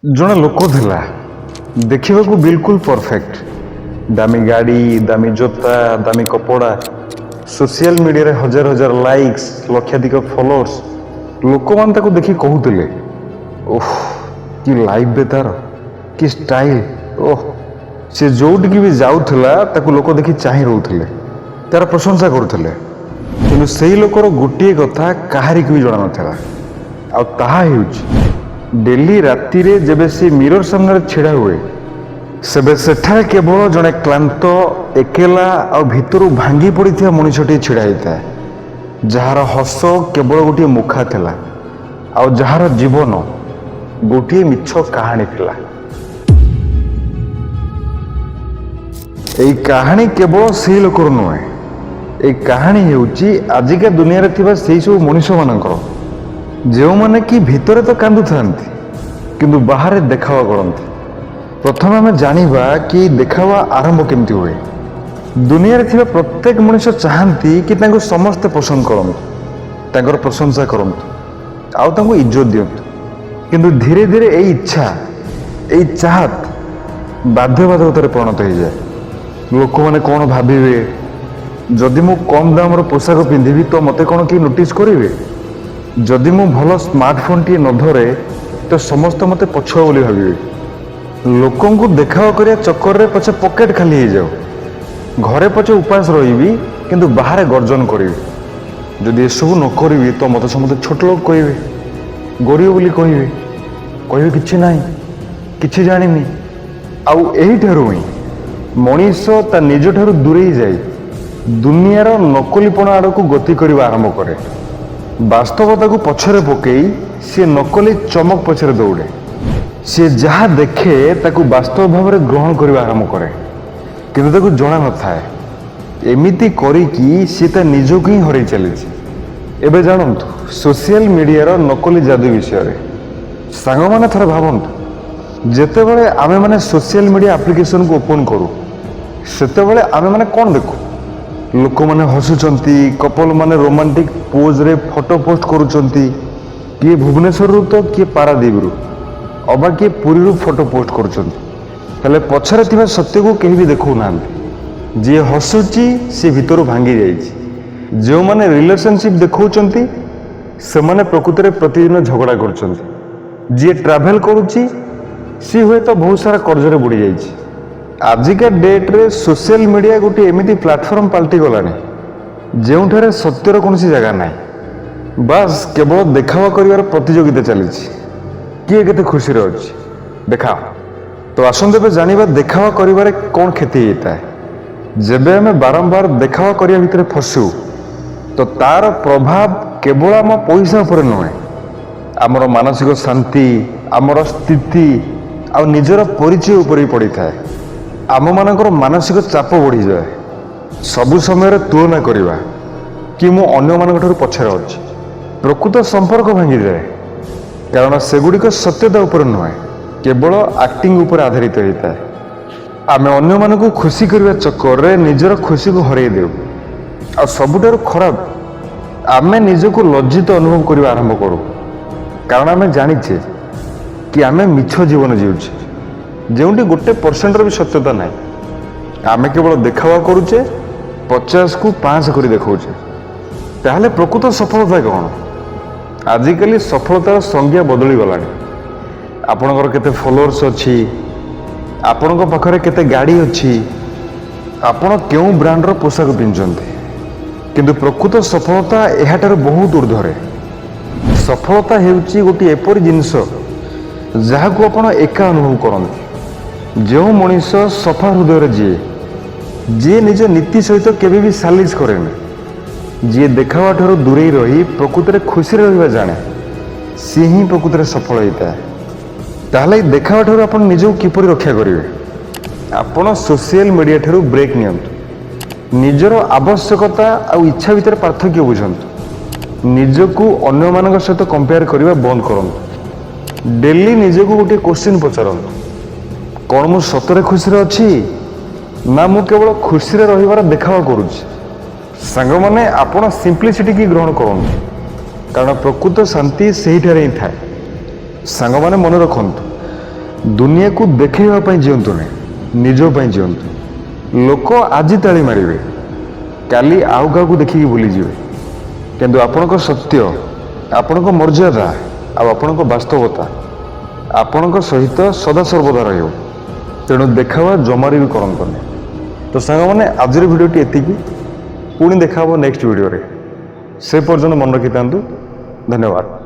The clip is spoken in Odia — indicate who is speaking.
Speaker 1: ଜଣେ ଲୋକ ଥିଲା ଦେଖିବାକୁ ବିଲକୁଲ ପରଫେକ୍ଟ। ଦାମୀ ଗାଡ଼ି, ଦାମୀ ଜୋତା, ଦାମୀ କପଡ଼ା, ସୋସିଆଲ ମିଡ଼ିଆରେ ହଜାର ହଜାର ଲାଇକ୍ସ, ଲକ୍ଷାଧିକ ଫଲୋଅର୍ସ। ଲୋକମାନେ ତାକୁ ଦେଖି କହୁଥିଲେ, ଓହ କି ଲାଇଫ୍ ବେ ତାର, କି ଷ୍ଟାଇଲ। ଓହ, ସେ ଯୋଉଠିକି ବି ଯାଉଥିଲା ତାକୁ ଲୋକ ଦେଖି ଚାହିଁ ରହୁଥିଲେ, ତାର ପ୍ରଶଂସା କରୁଥିଲେ। କିନ୍ତୁ ସେଇ ଲୋକର ଗୋଟିଏ କଥା କାହାରିକୁ ବି ଜଣାନଥିଲା, ଆଉ ତାହା ହେଉଛି ଡେଲି ରାତିରେ ଯେବେ ସେ ମିରର ସାମ୍ନାରେ ଛିଡ଼ା ହୁଏ, ସେବେ ସେଠାରେ କେବଳ ଜଣେ କ୍ଳାନ୍ତ, ଏକେଲା ଆଉ ଭିତରୁ ଭାଙ୍ଗି ପଡ଼ିଥିବା ମଣିଷଟିଏ ଛିଡ଼ା ହେଇଥାଏ, ଯାହାର ହସ କେବଳ ଗୋଟିଏ ମୁଖା ଥିଲା, ଆଉ ଯାହାର ଜୀବନ ଗୋଟିଏ ମିଛ କାହାଣୀ ଥିଲା। ଏଇ କାହାଣୀ କେବଳ ସେଇ ଲୋକର ନୁହେଁ, ଏଇ କାହାଣୀ ହେଉଛି ଆଜିକା ଦୁନିଆରେ ଥିବା ସେଇ ସବୁ ମଣିଷମାନଙ୍କର, ଯେଉଁମାନେ କି ଭିତରେ ତ କାନ୍ଦୁଥାନ୍ତି କିନ୍ତୁ ବାହାରେ ଦେଖାवा କରନ୍ତି। ପ୍ରଥମେ ଆମେ ଜାଣିବା କି ଦେଖାवा ଆରମ୍ଭ କେମିତି ହୁଏ। ଦୁନିଆରେ ଥିବା ପ୍ରତ୍ୟେକ ମଣିଷ ଚାହାନ୍ତି କି ତାଙ୍କୁ ସମସ୍ତେ ପସନ୍ଦ କରନ୍ତୁ, ତାଙ୍କର ପ୍ରଶଂସା କରନ୍ତୁ, ଆଉ ତାଙ୍କୁ ଇଜ୍ଜତ ଦିଅନ୍ତୁ। କିନ୍ତୁ ଧୀରେ ଧୀରେ ଏଇ ଇଚ୍ଛା, ଏଇ ଚାହାତ ବାଧ୍ୟବାଧକତାରେ ପରିଣତ ହେଇଯାଏ। ଲୋକମାନେ କ'ଣ ଭାବିବେ, ଯଦି ମୁଁ କମ୍ ଦାମର ପୋଷାକ ପିନ୍ଧିବି ତ ମୋତେ କ'ଣ କେହି ନୋଟିସ୍ କରିବେ, ଯଦି ମୁଁ ଭଲ ସ୍ମାର୍ଟଫୋନ୍ଟିଏ ନ ଧରେ ତ ସମସ୍ତେ ମୋତେ ପଛୁଆ ବୋଲି ଭାବିବେ। ଲୋକଙ୍କୁ ଦେଖାवा କରିବା ଚକ୍କରରେ ପଛେ ପକେଟ ଖାଲି ହେଇଯାଉ, ଘରେ ପଛେ ଉପାସ ରହିବି କିନ୍ତୁ ବାହାରେ ଗର୍ଜନ କରିବି। ଯଦି ଏସବୁ ନ କରିବି ତ ମୋତେ ସମସ୍ତେ ଛୋଟ ଲୋକ କହିବେ, ଗରିବ ବୋଲି କହିବେ, କହିବେ କିଛି ନାହିଁ, କିଛି ଜାଣିନି। ଆଉ ଏହିଠାରୁ ହିଁ ମଣିଷ ତା ନିଜଠାରୁ ଦୂରେଇ ଯାଇ ଦୁନିଆର ନକଲିପଣ ଆଡ଼କୁ ଗତି କରିବା ଆରମ୍ଭ କରେ। ବାସ୍ତବତାକୁ ପଛରେ ପକାଇ ସିଏ ନକଲି ଚମକ ପଛରେ ଦୌଡ଼େ। ସିଏ ଯାହା ଦେଖେ ତାକୁ ବାସ୍ତବ ଭାବରେ ଗ୍ରହଣ କରିବା ଆରମ୍ଭ କରେ, କିନ୍ତୁ ତାକୁ ଜଣା ନଥାଏ ଏମିତି କରିକି ସିଏ ତା ନିଜକୁ ହିଁ ହରାଇ ଚାଲିଛି। ଏବେ ଜାଣନ୍ତୁ ସୋସିଆଲ ମିଡ଼ିଆର ନକଲି ଯାଦୁ ବିଷୟରେ। ସାଙ୍ଗମାନେ ଥରେ ଭାବନ୍ତୁ, ଯେତେବେଳେ ଆମେମାନେ ସୋସିଆଲ ମିଡ଼ିଆ ଆପ୍ଲିକେସନକୁ ଓପନ୍ କରୁ, ସେତେବେଳେ ଆମେମାନେ କ'ଣ ଦେଖୁ? ଲୋକମାନେ ହସୁଛନ୍ତି, କପଲମାନେ ରୋମାଣ୍ଟିକ ପୋଜରେ ଫଟୋ ପୋଷ୍ଟ କରୁଛନ୍ତି, କିଏ ଭୁବନେଶ୍ୱରରୁ ତ କିଏ ପାରାଦୀପରୁ, ଅବା କିଏ ପୁରୀରୁ ଫଟୋ ପୋଷ୍ଟ କରୁଛନ୍ତି। ହେଲେ ପଛରେ ଥିବା ସତ୍ୟକୁ କେହି ବି ଦେଖାଉନାହାନ୍ତି। ଯିଏ ହସୁଛି ସେ ଭିତରୁ ଭାଙ୍ଗି ଯାଇଛି। ଯେଉଁମାନେ ରିଲେସନସିପ୍ ଦେଖାଉଛନ୍ତି ସେମାନେ ପ୍ରକୃତରେ ପ୍ରତିଦିନ ଝଗଡ଼ା କରୁଛନ୍ତି। ଯିଏ ଟ୍ରାଭେଲ କରୁଛି ସିଏ ହୁଏତ ବହୁତ ସାରା କର୍ଜରେ ବୁଡ଼ି ଯାଇଛି। ଆଜିକା ଡେଟ୍ରେ ସୋସିଆଲ ମିଡ଼ିଆ ଗୋଟିଏ ଏମିତି ପ୍ଲାଟଫର୍ମ ପାଲଟି ଗଲାଣି ଯେଉଁଠାରେ ସତ୍ୟର କୌଣସି ଜାଗା ନାହିଁ। ବାସ୍ କେବଳ ଦେଖାवा କରିବାର ପ୍ରତିଯୋଗିତା ଚାଲିଛି, କିଏ କେତେ ଖୁସିରେ ଅଛି, ଦେଖାଅ। ତ ଆସନ୍ତୁ ଏବେ ଜାଣିବା ଦେଖାवा କରିବାରେ କ'ଣ କ୍ଷତି ହେଇଥାଏ। ଯେବେ ଆମେ ବାରମ୍ବାର ଦେଖାवा କରିବା ଭିତରେ ଫସୁ ତ ତାର ପ୍ରଭାବ କେବଳ ଆମ ପଇସା ଉପରେ ନୁହେଁ, ଆମର ମାନସିକ ଶାନ୍ତି, ଆମର ସ୍ଥିତି ଆଉ ନିଜର ପରିଚୟ ଉପରେ ବି ପଡ଼ିଥାଏ। ଆମମାନଙ୍କର ମାନସିକ ଚାପ ବଢ଼ିଯାଏ, ସବୁ ସମୟରେ ତୁଳନା କରିବା କି ମୁଁ ଅନ୍ୟମାନଙ୍କ ଠାରୁ ପଛରେ ଅଛି। ପ୍ରକୃତ ସମ୍ପର୍କ ଭାଙ୍ଗିଯାଏ, କାରଣ ସେଗୁଡ଼ିକ ସତ୍ୟତା ଉପରେ ନୁହେଁ, କେବଳ ଆକ୍ଟିଂ ଉପରେ ଆଧାରିତ ହୋଇଥାଏ। ଆମେ ଅନ୍ୟମାନଙ୍କୁ ଖୁସି କରିବା ଚକ୍କରରେ ନିଜର ଖୁସିକୁ ହରାଇ ଦେଉ। ଆଉ ସବୁଠାରୁ ଖରାପ, ଆମେ ନିଜକୁ ଲଜ୍ଜିତ ଅନୁଭବ କରିବା ଆରମ୍ଭ କରୁ, କାରଣ ଆମେ ଜାଣିଛେ କି ଆମେ ମିଛ ଜୀବନ ଜିଉଛେ, ଯେଉଁଠି 1% ବି ସତ୍ୟତା ନାହିଁ। ଆମେ କେବଳ ଦେଖାवा କରୁଛେ, 50କୁ 500 କରି ଦେଖାଉଛେ। ତାହେଲେ ପ୍ରକୃତ ସଫଳତା କ'ଣ? ଆଜିକାଲି ସଫଳତାର ସଂଜ୍ଞା ବଦଳିଗଲାଣି। ଆପଣଙ୍କର କେତେ ଫଲୋଅର୍ସ ଅଛି, ଆପଣଙ୍କ ପାଖରେ କେତେ ଗାଡ଼ି ଅଛି, ଆପଣ କେଉଁ ବ୍ରାଣ୍ଡର ପୋଷାକ ପିନ୍ଧୁଛନ୍ତି। କିନ୍ତୁ ପ୍ରକୃତ ସଫଳତା ଏହାଠାରୁ ବହୁତ ଉର୍ଦ୍ଧ୍ୱରେ। ସଫଳତା ହେଉଛି ଗୋଟିଏ ଏପରି ଜିନିଷ ଯାହାକୁ ଆପଣ ଏକା ଅନୁଭବ କରନ୍ତି। ଯେଉଁ ମଣିଷ ସଫା ହୃଦୟରେ ଯିଏ ନିଜ ନୀତି ସହିତ କେବେ ବି ସାଲିସ କରେନି, ଯିଏ ଦେଖାवा ଠାରୁ ଦୂରେଇ ରହି ପ୍ରକୃତରେ ଖୁସିରେ ରହିବା ଜାଣେ, ସିଏ ହିଁ ପ୍ରକୃତରେ ସଫଳ ହେଇଥାଏ। ତାହେଲେ ଏଇ ଦେଖାवा ଠାରୁ ଆପଣ ନିଜକୁ କିପରି ରକ୍ଷା କରିବେ? ଆପଣ ସୋସିଆଲ ମିଡ଼ିଆ ଠାରୁ ବ୍ରେକ୍ ନିଅନ୍ତୁ। ନିଜର ଆବଶ୍ୟକତା ଆଉ ଇଚ୍ଛା ଭିତରେ ପାର୍ଥକ୍ୟ ବୁଝନ୍ତୁ। ନିଜକୁ ଅନ୍ୟମାନଙ୍କ ସହିତ କମ୍ପେୟାର କରିବା ବନ୍ଦ କରନ୍ତୁ। ଡେଲି ନିଜକୁ ଗୋଟିଏ କୋଶ୍ଚିନ୍ ପଚାରନ୍ତୁ, କ'ଣ ମୁଁ ସତରେ ଖୁସିରେ ଅଛି, ନା ମୁଁ କେବଳ ଖୁସିରେ ରହିବାର ଦେଖାवा କରୁଛି? ସାଙ୍ଗମାନେ, ଆପଣ ସିମ୍ପ୍ଲିସିଟିକି ଗ୍ରହଣ କରନ୍ତୁ, କାରଣ ପ୍ରକୃତ ଶାନ୍ତି ସେହିଠାରେ ହିଁ ଥାଏ। ସାଙ୍ଗମାନେ ମନେ ରଖନ୍ତୁ, ଦୁନିଆକୁ ଦେଖେଇବା ପାଇଁ ଜିଅନ୍ତୁ ନାହିଁ, ନିଜ ପାଇଁ ଜିଅନ୍ତୁ। ଲୋକ ଆଜି ତାଳି ମାରିବେ, କାଲି ଆଉ କାହାକୁ ଦେଖିକି ଭୁଲିଯିବେ, କିନ୍ତୁ ଆପଣଙ୍କ ସତ୍ୟ, ଆପଣଙ୍କ ମର୍ଯ୍ୟାଦା ଆଉ ଆପଣଙ୍କ ବାସ୍ତବତା ଆପଣଙ୍କ ସହିତ ସଦାସର୍ବଦା ରହିବ। ତେଣୁ ଦେଖାଇବା ଜମାରେ ବି କରନ୍ତୁନି। ତ ସାଙ୍ଗମାନେ ଆଜିର ଭିଡ଼ିଓଟି ଏତିକି, ପୁଣି ଦେଖା ହେବ ନେକ୍ସଟ ଭିଡ଼ିଓରେ। ସେ ପର୍ଯ୍ୟନ୍ତ ମନେ ରଖିଥାନ୍ତୁ। ଧନ୍ୟବାଦ।